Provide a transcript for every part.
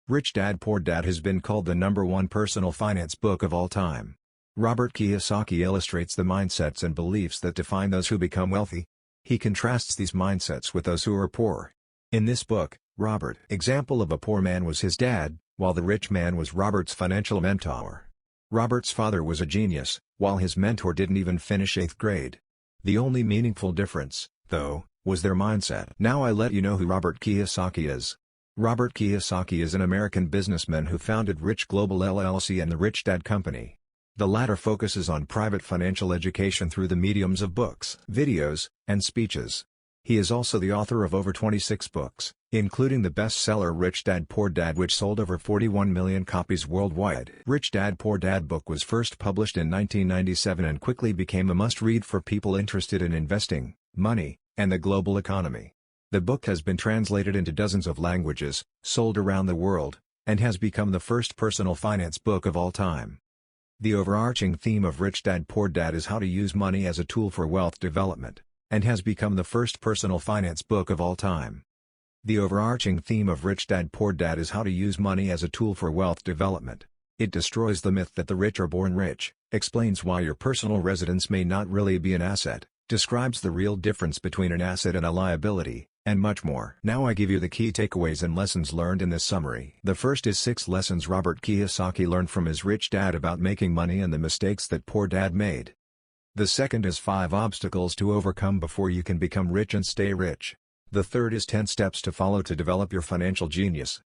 Rich Dad Poor Dad has been called the #1 personal finance book of all time. Robert Kiyosaki illustrates the mindsets and beliefs that define those who become wealthy. He contrasts these mindsets with those who are poor. In this book, Robert's example of a poor man was his dad, while the rich man was Robert's financial mentor. Robert's father was a genius, while his mentor didn't even finish 8th grade. The only meaningful difference, though, was their mindset. Now I let you know who Robert Kiyosaki is. Robert Kiyosaki is an American businessman who founded Rich Global LLC and the Rich Dad Company. The latter focuses on private financial education through the mediums of books, videos, and speeches. He is also the author of over 26 books, including the bestseller Rich Dad Poor Dad, which sold over 41 million copies worldwide. Rich Dad Poor Dad book was first published in 1997 and quickly became a must-read for people interested in investing, money, and the global economy. The book has been translated into dozens of languages, sold around the world, and has become the first personal finance book of all time. The overarching theme of Rich Dad Poor Dad is how to use money as a tool for wealth development, and has become the first personal finance book of all time. The overarching theme of Rich Dad Poor Dad is how to use money as a tool for wealth development. It destroys the myth that the rich are born rich, explains why your personal residence may not really be an asset, describes the real difference between an asset and a liability, and much more. Now I give you the key takeaways and lessons learned in this summary. The first is 6 lessons Robert Kiyosaki learned from his rich dad about making money and the mistakes that poor dad made. The second is 5 obstacles to overcome before you can become rich and stay rich. The third is 10 steps to follow to develop your financial genius.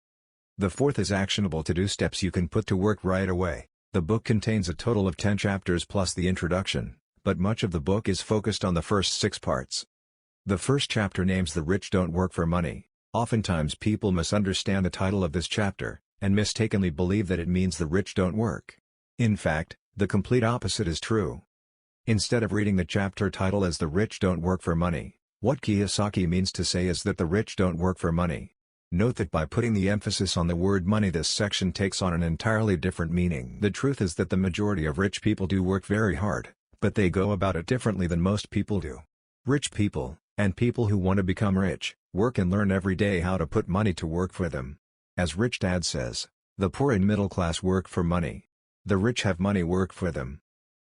The fourth is actionable to-do steps you can put to work right away. The book contains a total of 10 chapters plus the introduction, but much of the book is focused on the first 6 parts. The first chapter names "The Rich Don't Work for Money." Oftentimes people misunderstand the title of this chapter, and mistakenly believe that it means the rich don't work. In fact, the complete opposite is true. Instead of reading the chapter title as "The Rich Don't Work for Money," what Kiyosaki means to say is that the rich don't work for money. Note that by putting the emphasis on the word money, this section takes on an entirely different meaning. The truth is that the majority of rich people do work very hard, but they go about it differently than most people do. Rich people, and people who want to become rich, work and learn every day how to put money to work for them. As Rich Dad says, the poor and middle class work for money. The rich have money work for them.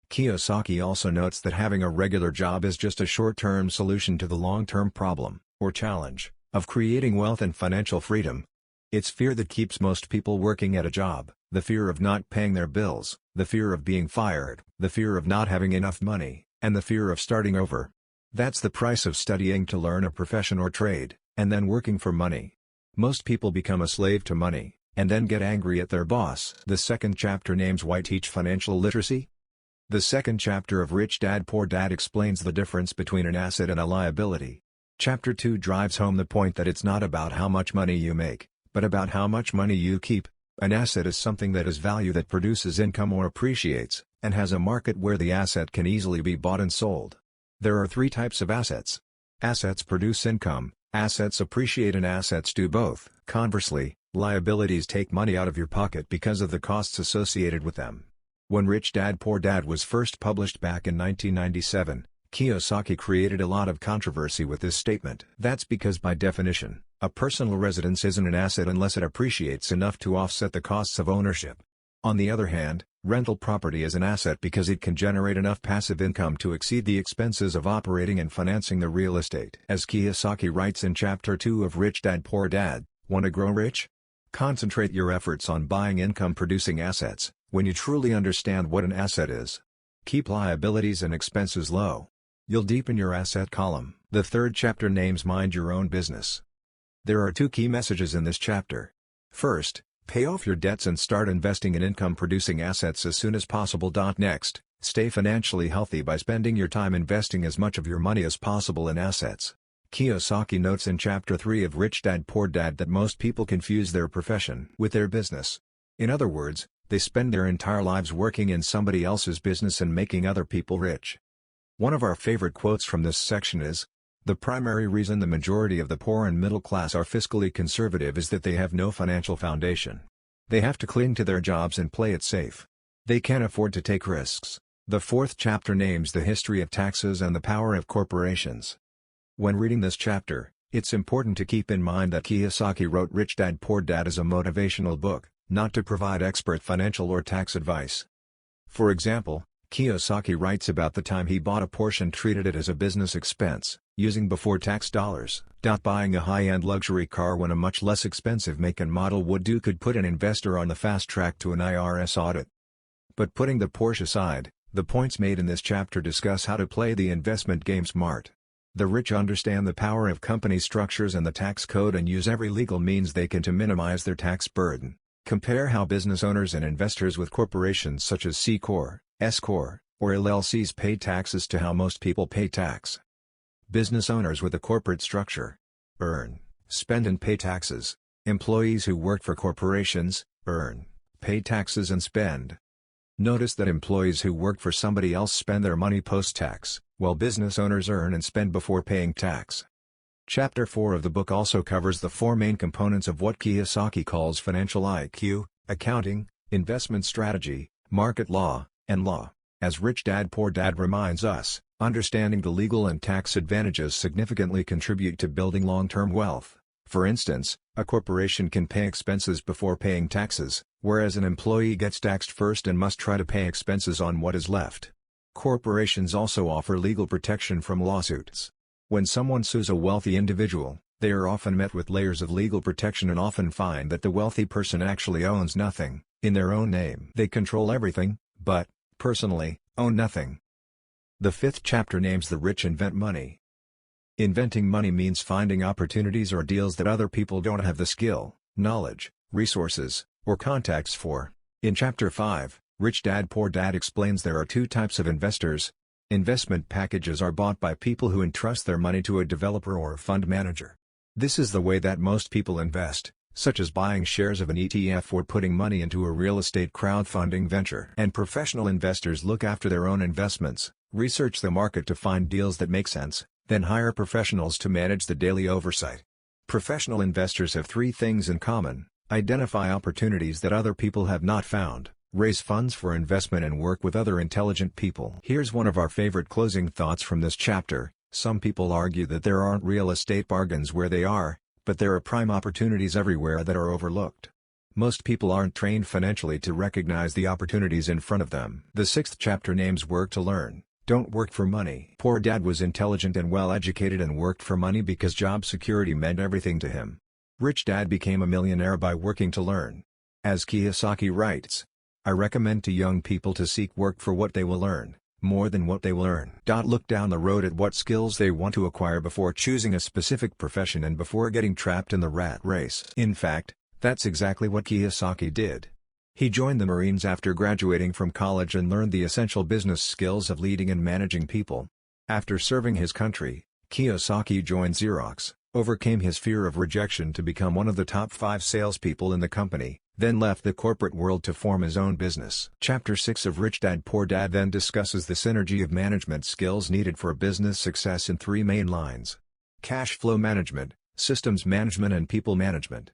Kiyosaki also notes that having a regular job is just a short-term solution to the long-term problem, or challenge, of creating wealth and financial freedom. It's fear that keeps most people working at a job, the fear of not paying their bills, the fear of being fired, the fear of not having enough money, and the fear of starting over. That's the price of studying to learn a profession or trade, and then working for money. Most people become a slave to money, and then get angry at their boss. The second chapter names "Why Teach Financial Literacy?" The second chapter of Rich Dad Poor Dad explains the difference between an asset and a liability. Chapter 2 drives home the point that it's not about how much money you make, but about how much money you keep. An asset is something that has value, that produces income or appreciates, and has a market where the asset can easily be bought and sold. There are 3 types of assets. Assets produce income, assets appreciate, and assets do both. Conversely, liabilities take money out of your pocket because of the costs associated with them. When Rich Dad Poor Dad was first published back in 1997, Kiyosaki created a lot of controversy with this statement. That's because by definition, a personal residence isn't an asset unless it appreciates enough to offset the costs of ownership. On the other hand, rental property is an asset because it can generate enough passive income to exceed the expenses of operating and financing the real estate. As Kiyosaki writes in Chapter 2 of Rich Dad Poor Dad, want to grow rich? Concentrate your efforts on buying income-producing assets, when you truly understand what an asset is. Keep liabilities and expenses low. You'll deepen your asset column. The third chapter names "Mind Your Own Business." There are 2 key messages in this chapter. First, pay off your debts and start investing in income-producing assets as soon as possible. Next, stay financially healthy by spending your time investing as much of your money as possible in assets. Kiyosaki notes in Chapter 3 of Rich Dad Poor Dad that most people confuse their profession with their business. In other words, they spend their entire lives working in somebody else's business and making other people rich. One of our favorite quotes from this section is, "The primary reason the majority of the poor and middle class are fiscally conservative is that they have no financial foundation. They have to cling to their jobs and play it safe. They can't afford to take risks." The fourth chapter names "The History of Taxes and the Power of Corporations." When reading this chapter, It's important to keep in mind that Kiyosaki wrote Rich Dad Poor Dad as a motivational book, not to provide expert financial or tax advice. For example, Kiyosaki writes about the time he bought a Porsche and treated it as a business expense, using before-tax dollars. Buying a high-end luxury car when a much less expensive make and model would do could put an investor on the fast track to an IRS audit. But putting the Porsche aside, the points made in this chapter discuss how to play the investment game smart. The rich understand the power of company structures and the tax code and use every legal means they can to minimize their tax burden. Compare how business owners and investors with corporations such as C Corp, S Corp, or LLCs pay taxes to how most people pay tax. Business owners with a corporate structure earn, spend and pay taxes. Employees who work for corporations earn, pay taxes and spend. Notice that employees who work for somebody else spend their money post-tax, while business owners earn and spend before paying tax. Chapter 4 of the book also covers the four main components of what Kiyosaki calls financial IQ: accounting, investment strategy, market law, and law. As Rich Dad Poor Dad reminds us, understanding the legal and tax advantages significantly contribute to building long-term wealth. For instance, a corporation can pay expenses before paying taxes, whereas an employee gets taxed first and must try to pay expenses on what is left. Corporations also offer legal protection from lawsuits. When someone sues a wealthy individual, they are often met with layers of legal protection and often find that the wealthy person actually owns nothing. In their own name they control everything, but, personally, own nothing. The fifth chapter names The Rich Invent Money. Inventing money means finding opportunities or deals that other people don't have the skill, knowledge, resources, or contacts for. In Chapter 5, Rich Dad Poor Dad explains there are two types of investors. Investment packages are bought by people who entrust their money to a developer or a fund manager. This is the way that most people invest, such as buying shares of an ETF or putting money into a real estate crowdfunding venture. And professional investors look after their own investments, research the market to find deals that make sense, then hire professionals to manage the daily oversight. Professional investors have three things in common: identify opportunities that other people have not found, raise funds for investment and work with other intelligent people. Here's one of our favorite closing thoughts from this chapter. Some people argue that there aren't real estate bargains where they are, but there are prime opportunities everywhere that are overlooked. Most people aren't trained financially to recognize the opportunities in front of them. The sixth chapter names Work to Learn. Don't work for money. Poor Dad was intelligent and well-educated and worked for money because job security meant everything to him. Rich Dad became a millionaire by working to learn. As Kiyosaki writes, I recommend to young people to seek work for what they will learn, more than what they will earn. Look down the road at what skills they want to acquire before choosing a specific profession and before getting trapped in the rat race. In fact, that's exactly what Kiyosaki did. He joined the Marines after graduating from college and learned the essential business skills of leading and managing people. After serving his country, Kiyosaki joined Xerox, overcame his fear of rejection to become one of the top 5 salespeople in the company, then left the corporate world to form his own business. Chapter 6 of Rich Dad Poor Dad then discusses the synergy of management skills needed for business success in 3 main lines: cash flow management, systems management and people management.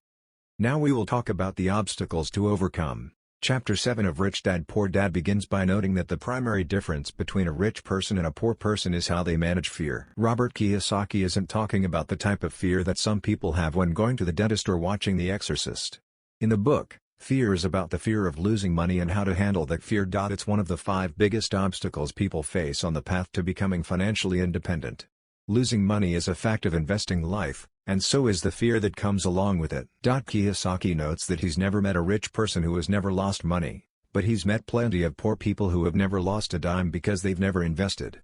Now we will talk about the obstacles to overcome. Chapter 7 of Rich Dad Poor Dad begins by noting that the primary difference between a rich person and a poor person is how they manage fear. Robert Kiyosaki isn't talking about the type of fear that some people have when going to the dentist or watching The Exorcist. In the book, fear is about the fear of losing money and how to handle that fear. It's one of the 5 biggest obstacles people face on the path to becoming financially independent. Losing money is a fact of investing life, and so is the fear that comes along with it. Kiyosaki notes that he's never met a rich person who has never lost money, but he's met plenty of poor people who have never lost a dime because they've never invested.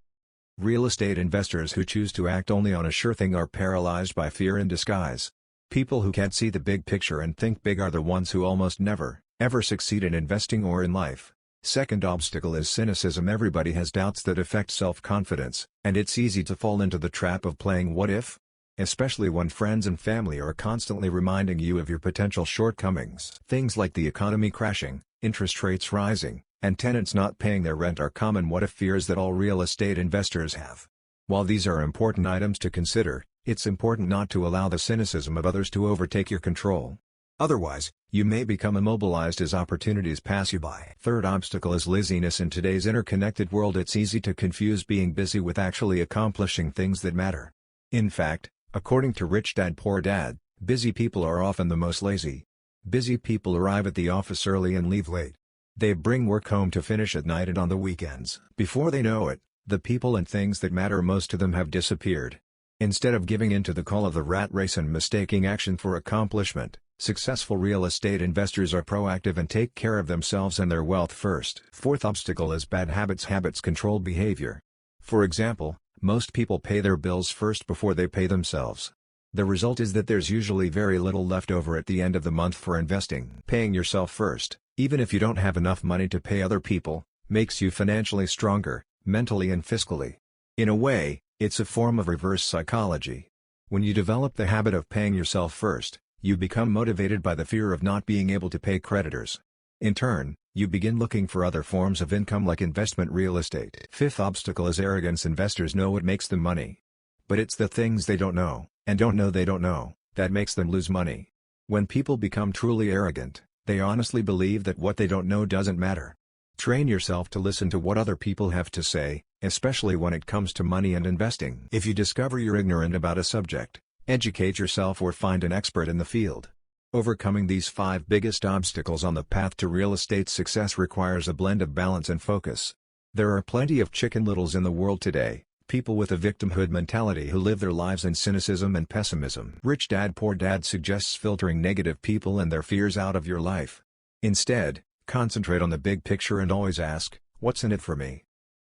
Real estate investors who choose to act only on a sure thing are paralyzed by fear in disguise. People who can't see the big picture and think big are the ones who almost never, ever succeed in investing or in life. Second obstacle is cynicism. Everybody has doubts that affect self-confidence, and it's easy to fall into the trap of playing what if? Especially when friends and family are constantly reminding you of your potential shortcomings. Things like the economy crashing, interest rates rising, and tenants not paying their rent are common what if fears that all real estate investors have. While these are important items to consider, it's important not to allow the cynicism of others to overtake your control. Otherwise, you may become immobilized as opportunities pass you by. Third obstacle is laziness. In today's interconnected world, it's easy to confuse being busy with actually accomplishing things that matter. In fact, According to Rich Dad Poor Dad, busy people are often the most lazy. Busy people arrive at the office early and leave late. They bring work home to finish at night and on the weekends. Before they know it, the people and things that matter most to them have disappeared. Instead of giving in to the call of the rat race and mistaking action for accomplishment, successful real estate investors are proactive and take care of themselves and their wealth first. Fourth obstacle is bad habits. Habits control behavior. For example, most people pay their bills first before they pay themselves. The result is that there's usually very little left over at the end of the month for investing. Paying yourself first, even if you don't have enough money to pay other people, makes you financially stronger, mentally and fiscally. In a way, it's a form of reverse psychology. When you develop the habit of paying yourself first, you become motivated by the fear of not being able to pay creditors. In turn, you begin looking for other forms of income like investment real estate. Fifth obstacle is arrogance. Investors know what makes them money. But it's the things they don't know, and don't know they don't know, that makes them lose money. When people become truly arrogant, they honestly believe that what they don't know doesn't matter. Train yourself to listen to what other people have to say, especially when it comes to money and investing. If you discover you're ignorant about a subject, educate yourself or find an expert in the field. Overcoming these 5 biggest obstacles on the path to real estate success requires a blend of balance and focus. There are plenty of chicken littles in the world today, people with a victimhood mentality who live their lives in cynicism and pessimism. Rich Dad Poor Dad suggests filtering negative people and their fears out of your life. Instead, concentrate on the big picture and always ask, what's in it for me?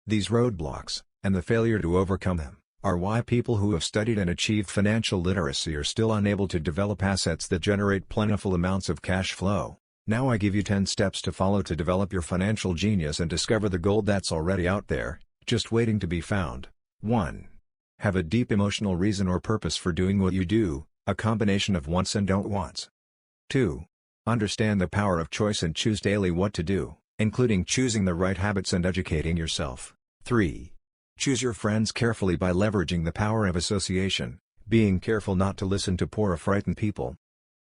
These roadblocks, and the failure to overcome them, are why people who have studied and achieved financial literacy are still unable to develop assets that generate plentiful amounts of cash flow. Now I give you 10 steps to follow to develop your financial genius and discover the gold that's already out there, just waiting to be found. 1. Have a deep emotional reason or purpose for doing what you do, a combination of wants and don't wants. 2. Understand the power of choice and choose daily what to do, including choosing the right habits and educating yourself. 3. Choose your friends carefully by leveraging the power of association, being careful not to listen to poor or frightened people.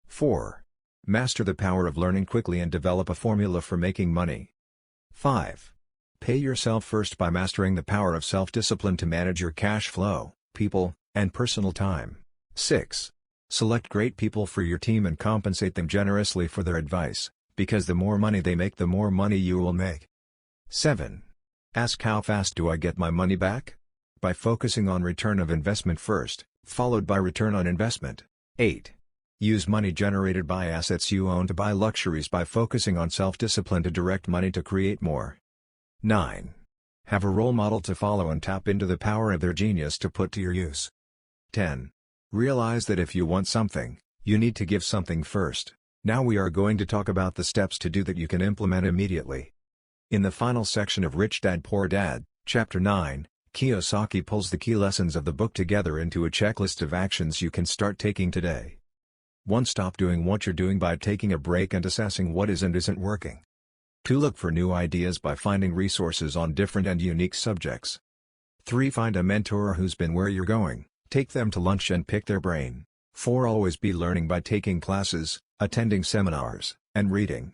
4. Master the power of learning quickly and develop a formula for making money. 5. Pay yourself first by mastering the power of self-discipline to manage your cash flow, people, and personal time. 6. Select great people for your team and compensate them generously for their advice, because the more money they make, the more money you will make. 7. Ask, how fast do I get my money back? By focusing on return of investment first, followed by return on investment. 8. Use money generated by assets you own to buy luxuries by focusing on self-discipline to direct money to create more. 9. Have a role model to follow and tap into the power of their genius to put to your use. 10. Realize that if you want something, you need to give something first. Now we are going to talk about the steps to do that you can implement immediately. In the final section of Rich Dad Poor Dad, Chapter 9, Kiyosaki pulls the key lessons of the book together into a checklist of actions you can start taking today. 1. Stop doing what you're doing by taking a break and assessing what is and isn't working. 2. Look for new ideas by finding resources on different and unique subjects. 3. Find a mentor who's been where you're going, take them to lunch and pick their brain. 4. Always be learning by taking classes, attending seminars, and reading.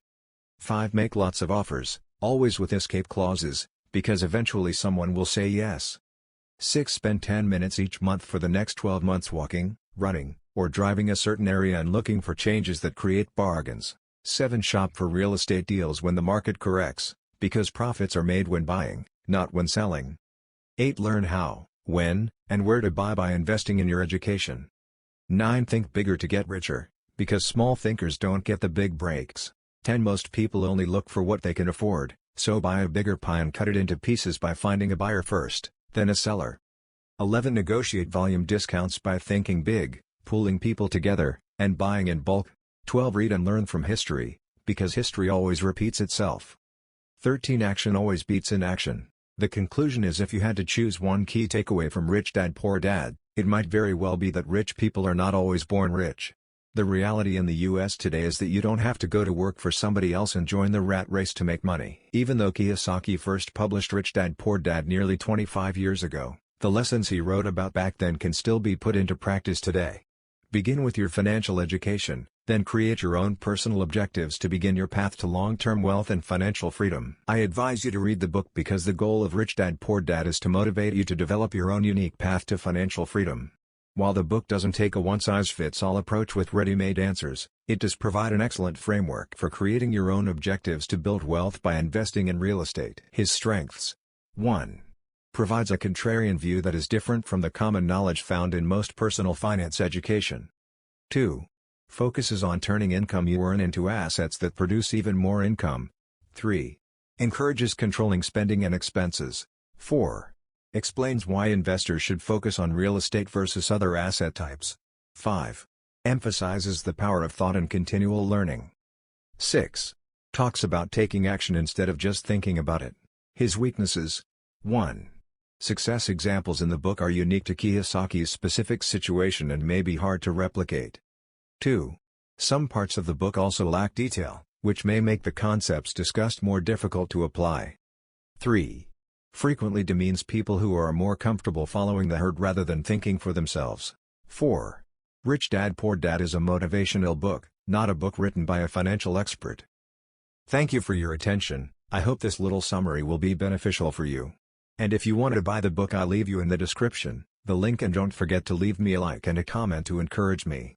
5. Make lots of offers, always with escape clauses, because eventually someone will say yes. 6. Spend 10 minutes each month for the next 12 months walking, running, or driving a certain area and looking for changes that create bargains. 7. Shop for real estate deals when the market corrects, because profits are made when buying, not when selling. 8. Learn how, when, and where to buy by investing in your education. 9. Think bigger to get richer, because small thinkers don't get the big breaks. 10. Most people only look for what they can afford, so buy a bigger pie and cut it into pieces by finding a buyer first, then a seller. 11. Negotiate volume discounts by thinking big, pooling people together, and buying in bulk. 12. Read and learn from history, because history always repeats itself. 13. Action always beats inaction. The conclusion is, if you had to choose one key takeaway from Rich Dad Poor Dad, it might very well be that rich people are not always born rich. The reality in the US today is that you don't have to go to work for somebody else and join the rat race to make money. Even though Kiyosaki first published Rich Dad Poor Dad nearly 25 years ago, the lessons he wrote about back then can still be put into practice today. Begin with your financial education, then create your own personal objectives to begin your path to long-term wealth and financial freedom. I advise you to read the book because the goal of Rich Dad Poor Dad is to motivate you to develop your own unique path to financial freedom. While the book doesn't take a one-size-fits-all approach with ready-made answers, it does provide an excellent framework for creating your own objectives to build wealth by investing in real estate. His strengths: 1. Provides a contrarian view that is different from the common knowledge found in most personal finance education. 2. Focuses on turning income you earn into assets that produce even more income. 3. Encourages controlling spending and expenses. 4. Explains why investors should focus on real estate versus other asset types. 5. Emphasizes the power of thought and continual learning. 6. Talks about taking action instead of just thinking about it. His weaknesses: 1. Success examples in the book are unique to Kiyosaki's specific situation and may be hard to replicate. 2. Some parts of the book also lack detail, which may make the concepts discussed more difficult to apply. 3. Frequently demeans people who are more comfortable following the herd rather than thinking for themselves. 4. Rich Dad Poor Dad is a motivational book, not a book written by a financial expert. Thank you for your attention. I hope this little summary will be beneficial for you. And if you want to buy the book, I'll leave you in the description the link, and don't forget to leave me a like and a comment to encourage me.